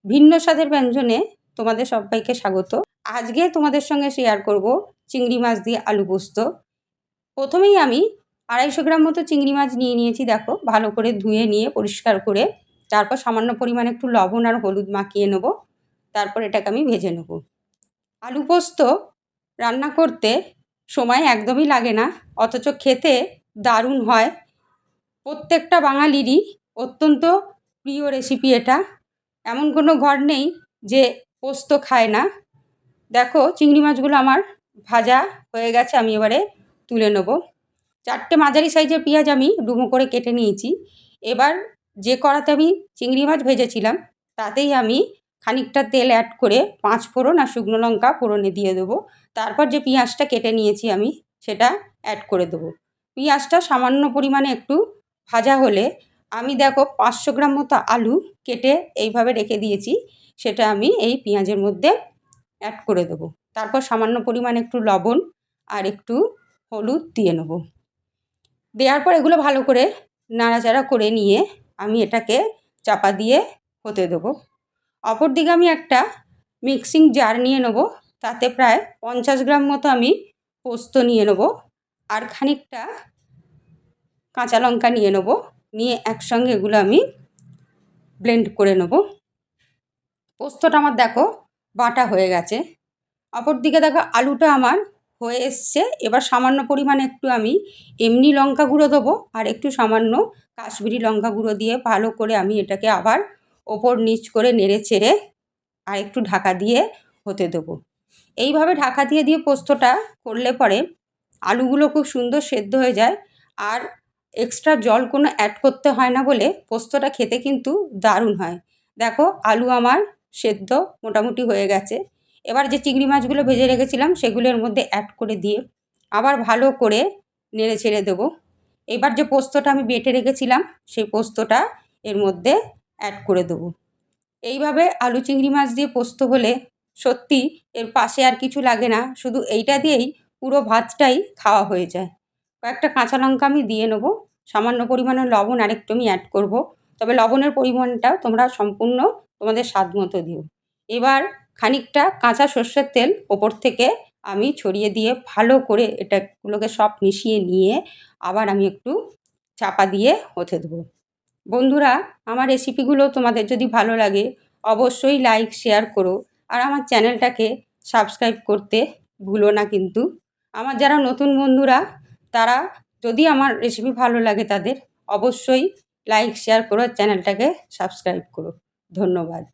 ভিন্ন স্বাদের ব্যঞ্জনে তোমাদের সবাইকে স্বাগত। আজকে তোমাদের সঙ্গে শেয়ার করব চিংড়ি মাছ দিয়ে আলু পোস্ত। প্রথমেই আমি 250 গ্রাম মতো চিংড়ি মাছ নিয়ে নিয়েছি। দেখো, ভালো করে ধুয়ে নিয়ে পরিষ্কার করে তারপর সামান্য পরিমাণে একটু লবণ আর হলুদ মাখিয়ে নেব। তারপর এটাকে আমি ভেজে নেব। আলু পোস্ত রান্না করতে সময় একদমই লাগে না, অথচ খেতে দারুণ হয়। প্রত্যেকটা বাঙালিরই অত্যন্ত প্রিয় রেসিপি এটা। এমন কোনো ঘর নেই যে পোস্ত খায় না। দেখো, চিংড়ি মাছগুলো আমার ভাজা হয়ে গেছে, আমি এবারে তুলে নেব। 4টে মাঝারি সাইজের পেঁয়াজ আমি ডুমো করে কেটে নিয়েছি। এবার যে কড়াতে আমি চিংড়ি মাছ ভেজেছিলাম তাতেই আমি খানিকটা তেল অ্যাড করে 5 ফোড়ন আর শুকনো লঙ্কা ফোড়নে দিয়ে দেবো। তারপর যে পেঁয়াজটা কেটে নিয়েছি আমি সেটা অ্যাড করে দেবো। পেঁয়াজটা সামান্য পরিমাণে একটু ভাজা হলে আমি দেখো 500 গ্রাম মতো আলু কেটে এইভাবে রেখে দিয়েছি, সেটা আমি এই পেঁয়াজের মধ্যে অ্যাড করে দেবো। তারপর সামান্য পরিমাণে একটু লবণ আর একটু হলুদ দিয়ে নেব। দেওয়ার পর এগুলো ভালো করে নাড়াচাড়া করে নিয়ে আমি এটাকে চাপা দিয়ে হতে দেবো। অপর দিকে আমি একটা মিক্সিং জার নিয়ে নেব। তাতে প্রায় 50 গ্রাম মতো আমি পোস্ত নিয়ে নেব আর খানিকটা কাঁচা লঙ্কা নিয়ে নেব। নিয়ে একসঙ্গে এগুলো আমি ব্লেন্ড করে নেব। পোস্তটা আমার দেখো বাটা হয়ে গেছে। অপর দিকে দেখো আলুটা আমার হয়ে এসছে। এবার সামান্য পরিমাণে একটু আমি এমনি লঙ্কা গুঁড়ো দেবো আর একটু সামান্য কাশ্মীরি লঙ্কা গুঁড়ো দিয়ে ভালো করে আমি এটাকে আবার ওপর নিচ করে নেড়ে চেড়ে আর একটু ঢাকা দিয়ে হতে দেবো। এইভাবে ঢাকা দিয়ে দিয়ে পোস্তটা করলে পরে আলুগুলো খুব সুন্দর সেদ্ধ হয়ে যায় আর এক্সট্রা জল কোনো অ্যাড করতে হয় না বলে পোস্তটা খেতে কিন্তু দারুণ হয়। দেখো, আলু আমার সেদ্ধ মোটামুটি হয়ে গেছে। এবার যে চিংড়ি মাছগুলো ভেজে রেখেছিলাম সেগুলোর মধ্যে অ্যাড করে দিয়ে আবার ভালো করে নেড়ে ছেড়ে দেবো। এবার যে পোস্তটা আমি বেটে রেখেছিলাম সেই পোস্তটা এর মধ্যে অ্যাড করে দেবো। এইভাবে আলু চিংড়ি মাছ দিয়ে পোস্ত হলে সত্যি এর পাশে আর কিছু লাগে না, শুধু এইটা দিয়েই পুরো ভাতটাই খাওয়া হয়ে যায়। কয়েকটা কাঁচা লঙ্কা আমি দিয়ে নেবো। সামান্য পরিমাণে লবণ আরেকটু আমি অ্যাড করব, তবে লবণের পরিমাণটা তোমরা সম্পূর্ণ তোমাদের স্বাদ মতো দিও। এবার খানিকটা কাঁচা সর্ষের তেল ওপর থেকে আমি ছড়িয়ে দিয়ে ভালো করে এটাগুলোকে সব মিশিয়ে নিয়ে আবার আমি একটু চাপা দিয়ে হতে দেবো। বন্ধুরা, আমার রেসিপিগুলো তোমাদের যদি ভালো লাগে অবশ্যই লাইক শেয়ার করো আর আমার চ্যানেলটাকে সাবস্ক্রাইব করতে ভুলো না কিন্তু। আমার যারা নতুন বন্ধুরা তারা যদি আমার রেসিপি ভালো লাগে তাদের অবশ্যই লাইক শেয়ার করো, চ্যানেলটাকে সাবস্ক্রাইব করো। ধন্যবাদ।